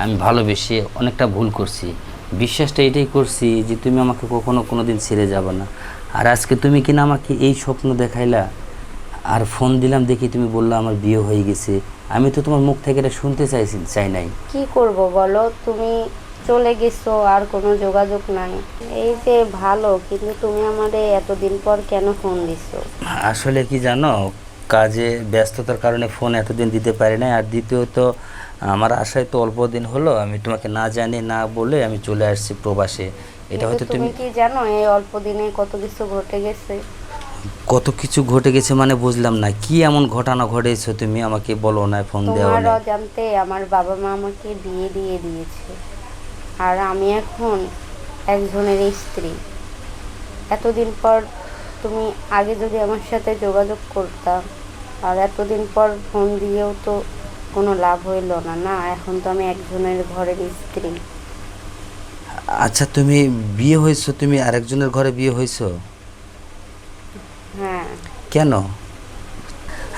আমি ভালোবেসে অনেকটা ভুল করছি। বিশ্বাসটা এটাই করছি যে তুমি আমাকে কখনো কোনো দিন ছেড়ে যাবে না। আর আজকে তুমি কিনা আমাকে এই স্বপ্ন দেখাইলা, আর ফোন দিলাম দেখি তুমি বললা আমার বিয়ে হয়ে গেছে। আমি তো তোমার মুখ থেকে এটা শুনতে চাই নাই। কি করব বলো, তুমি চলে গেছো, আর কোনো যোগাযোগ নাই। এই যে ভালো, কিন্তু তুমি আমারে এতদিন পর কেন ফোন দিছো? আসলে কি জানো, কাজে ব্যস্ততার কারণে ফোন এতদিন দিতে পারি না। আর দ্বিতীয়ত আমার আশায় তো অল্প দিন হলো, আমি তোমাকে না জানি না বলে আমি চলে আসছি প্রবাসে। এটা কিন্তু হয়তো তুমি তুমি কি জানো এই অল্প দিনে কত কিছু ঘটে গেছে? কত কিছু ঘটে গেছে মানে বুঝলাম না, কি এমন ঘটনা ঘটেছে তুমি আমাকে বলো না, ফোন দেওয়া তোমার নেই। অজান্তে আমার বাবা মা আমাকে বিয়ে দিয়ে দিয়েছে, আর আমি এখন একজনের স্ত্রী। এতদিন পর তুমি আগে যদি আমার সাথে যোগাযোগ করতাম, আর এতদিন পর ফোন দিয়েও তো কোনো লাভ হইল না। না, এখন তো আমি একজনের ঘরের স্ত্রী। আচ্ছা, তুমি বিয়ে হয়েছো, তুমি আরেকজনের ঘরে বিয়ে হয়েছো? হ্যাঁ। কেন?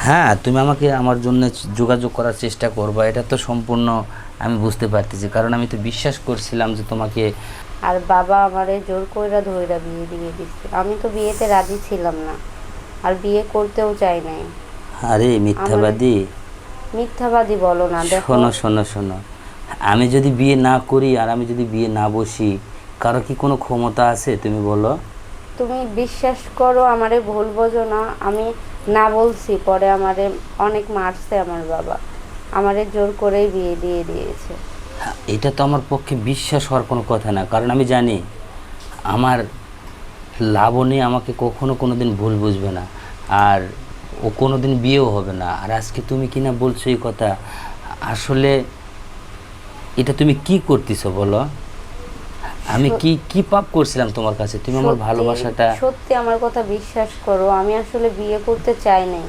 হ্যাঁ, তুমি আমাকে আমার জন্য যোগাযোগ করার চেষ্টা করবা, এটা তো সম্পূর্ণ আমি বুঝতে পারতেছি, কারণ আমি তো বিশ্বাস করছিলাম যে তোমাকে। আর বাবা আমারে জোর কইরা ধইরা বিয়ে দিয়ে দিচ্ছে, আমি তো বিয়েতে রাজি ছিলাম না, আর বিয়ে করতেও চাই নাই। আরে আমার মিথ্যাবাদী! মিথ্যাবাদী বলো না, দেখো। শোনো শোনো শোনো, আমি যদি বিয়ে না করি আর আমি যদি বিয়ে না বসি, কারো কি কোনো ক্ষমতা আছে তুমি বলো? তুমি বিশ্বাস করো, আমারে ভুল বোঝো না। আমি না বলছি, পরে আমারে অনেক মারছে আমার বাবা, আমারে জোর করেই বিয়ে দিয়ে দিয়েছে। এটা তো আমার পক্ষে বিশ্বাস হওয়ার কোনো কথা না, কারণ আমি জানি আমার লাবণী আমাকে কখনো কোনো দিন ভুল বুঝবে না, আর ও কোনো দিন বিয়েও হবে না। আর আজকে তুমি কিনা বলছো এই কথা, আসলে এটা তুমি কি করতেছো বলো? আমি কি কি পাপ করছিলাম তোমার কাছে? তুমি আমার সত্যি ভালোবাসাটা। সত্যি আমার কথা বিশ্বাস করো, আমি আসলে বিয়ে করতে চাই নাই।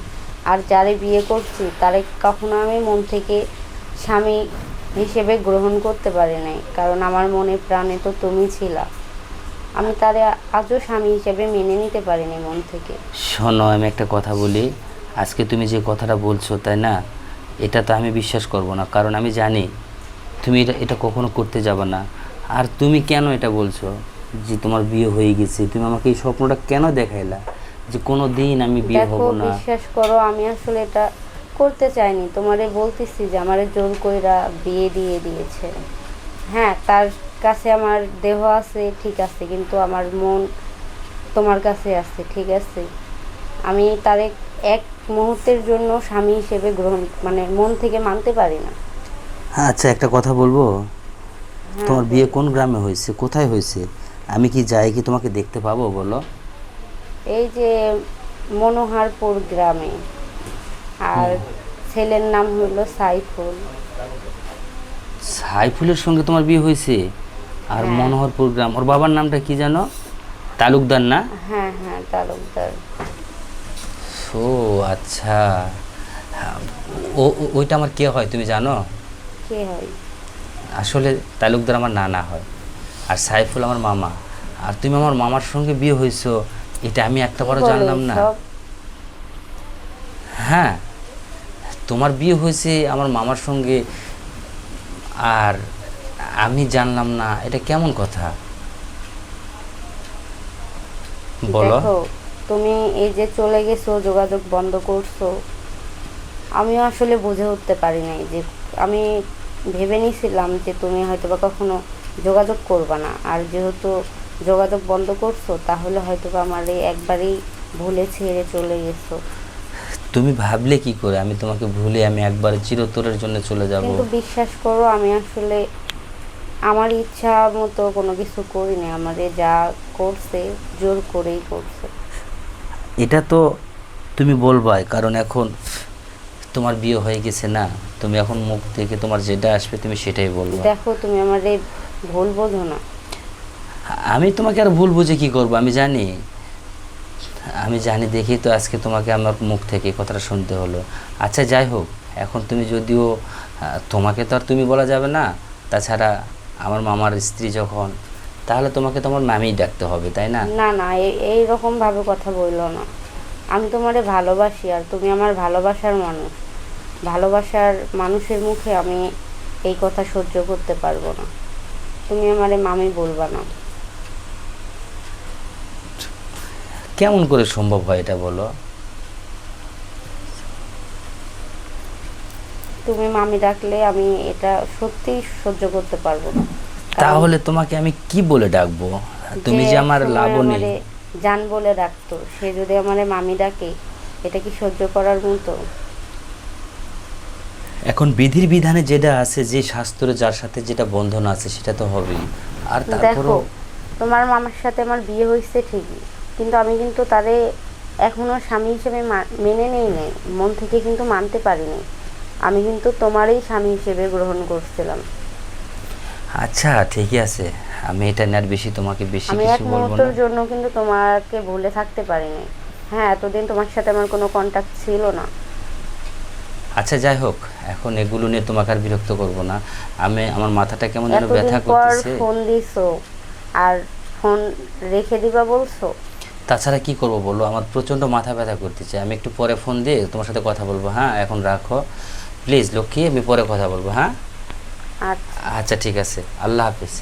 আর যারে বিয়ে করছি তারে কখনো আমি মন থেকে স্বামী হিসেবে গ্রহণ করতে পারি নাই, কারণ আমার মনে প্রাণে তো তুমি ছিলা। আমি তারে আজও স্বামী হিসেবে মেনে নিতে পারিনি মন থেকে। শোনো, আমি একটা কথা বলি, আজকে তুমি যে কথাটা বলছো তাই না, এটা তো আমি বিশ্বাস করব না, কারণ আমি জানি তুমি এটা এটা কখনো করতে যাবে না। আর তুমি কেন এটা বলছো যে তোমার বিয়ে হয়ে গেছে? তুমি আমাকে এই স্বপ্নটা কেন দেখাইলা যে কোনো দিন আমি বিয়ে দেখো, হব না? বিশ্বাস করো, আমি আসলে এটা করতে চাইনি। তোমারে বলতেছি যে আমারে জোর কইরা বিয়ে দিয়ে দিয়েছে। হ্যাঁ, তার কাছে আমার দেহ আছে ঠিক আছে, কিন্তু আমার মন তোমার কাছে আছে, ঠিক আছে? আমি তারে এক মুহূর্তের জন্য স্বামী হিসেবে গ্রহণ, মানে মন থেকে মানতে পারি না। হ্যাঁ, আচ্ছা একটা কথা বলবো, হ্যাঁ, তোমার বিয়ে বলো। কোন গ্রামে হয়েছে, কোথায় হয়েছে? আমি কি যাই কি তোমাকে দেখতে পাবো বলো? এই যে মনোহারপুর গ্রামে, আর ছেলের নাম হলো সাইফুল। সাইফুলের সঙ্গে তোমার বিয়ে হয়েছে? আর হ্যাঁ, মনোহরপুর গ্রাম, ওর বাবার নামটা কি জানো? তালুকদার না? হ্যাঁ, হ্যাঁ, তালুকদার। ও আচ্ছা। হ্যাঁ, ওইটা আমার কে হয় তুমি জানো? কে হয়? আসলে তালুকদার আমার নানা হয়, আর সাইফুল আমার মামা। আর তুমি আমার মামার সঙ্গে বিয়ে হয়েছো, এটা আমি একটা কি বারও বলো জানলাম না। সব? হ্যাঁ, তোমার বিয়ে হয়েছে আমার মামার সঙ্গে, আর আমি জানলাম না, এটা কেমন কথা বলো? দেখো, তুমি এই যে চলে গেছো, যোগাযোগ বন্ধ করছো, আমিও আসলে বুঝে উঠতে পারি নাই যে, আমি ভেবে নিয়েছিলাম যে তুমি হয়তো বা কখনো যোগাযোগ করবা না। আর যেহেতু যোগাযোগ বন্ধ করছো, তাহলে হয়তো বা আমার এই একবারেই ভুলে ছেড়ে চলে গেছো। তুমি ভাবলে কি করে আমি তোমাকে ভুলে আমি একবার চিরতরের জন্য চলে যাব? কিন্তু বিশ্বাস করো, আমি আসলে আমার ইচ্ছা মতো কোনো কিছু করিনি। আমারে যা করছে জোর করেই করছে। এটা তো তুমি বলবাই, কারণ এখন তোমার বিয়ে হয়ে গেছে না, তুমি এখন মুখ থেকে তোমার যেটা আসবে তুমি সেটাই বলবা। দেখো, তুমি আমারে ভুল বোঝো না। আমি তোমাকে আর ভুল বুঝে কি করব? আমি জানি, আমি জানি দেখি তো আজকে তোমাকে আমার মুখ থেকে কথাটা শুনতে হলো। আচ্ছা যাই হোক, এখন তুমি যদিও তোমাকে তো আর তুমি বলা যাবে না, তাছাড়া আমার মামার স্ত্রী যখন, তাহলে তোমাকে তো আমার মামিই ডাকতে হবে তাই না? না, না, এইরকম ভাবে কথা বললো না। আমি তোমারে ভালোবাসি, আর তুমি আমার ভালোবাসার মানুষ। ভালোবাসার মানুষের মুখে আমি এই কথা সহ্য করতে পারবো না। তুমি আমারে মামি বলবা না। কেমন করে সম্ভব হয় এটা বলো? তুমি মামি ডাকলে আমি এটা সত্যি সহ্য করতে পারবো না। কারণ তাহলে তোমাকে আমি কি বলে ডাকবো? তুমি যে আমার একসময় লাবণী, আমারে জান বলে ডাকতো, সে যদি আমারে মামি ডাকে, এটা কি সহ্য করার মতো? এখন বিধির বিধানে যেটা আছে, যে শাস্ত্রে যার সাথে যেটা বন্ধন আছে সেটা তো হবেই। আর দেখো, তারপরও তোমার মামার সাথে আমার বিয়ে হয়েছে ঠিকই, কিন্তু আমি কিন্তু তারে এখনো স্বামী হিসেবে মেনে নেই নাই, মন থেকে কিন্তু মানতে পারিনি। আমি কিন্তু তোমারই স্বামী হিসেবে গ্রহণ করছিলাম। আচ্ছা ঠিকই আছে, আমি এটা নিয়ে আর বেশি তোমাকে বেশি আমি এক কিছু বলবো না। মুহূর্তের জন্য কিন্তু তোমাকে ভুলে থাকতে পারিনি। হ্যাঁ, এতদিন তোমার সাথে আমার কোনো কন্ট্যাক্ট ছিল না। আচ্ছা যাই হোক, এখন এগুলো নিয়ে তোমাকে আর বিরক্ত করব না। আমি আমার মাথাটা কেমন যেন এতদিন ব্যথা পর করতেছে। ফোন দিছো আর ফোন রেখে দিবা বলছো? তাছাড়া কি করব বলো, আমার প্রচণ্ড মাথা ব্যথা করতেছে। আমি একটু পরে ফোন দিয়ে তোমার সাথে কথা বলবো। হ্যাঁ এখন রাখো প্লিজ লক্ষ্মী, আমি পরে কথা বলবো। হ্যাঁ আর আচ্ছা ঠিক আছে, আল্লাহ হাফিজ।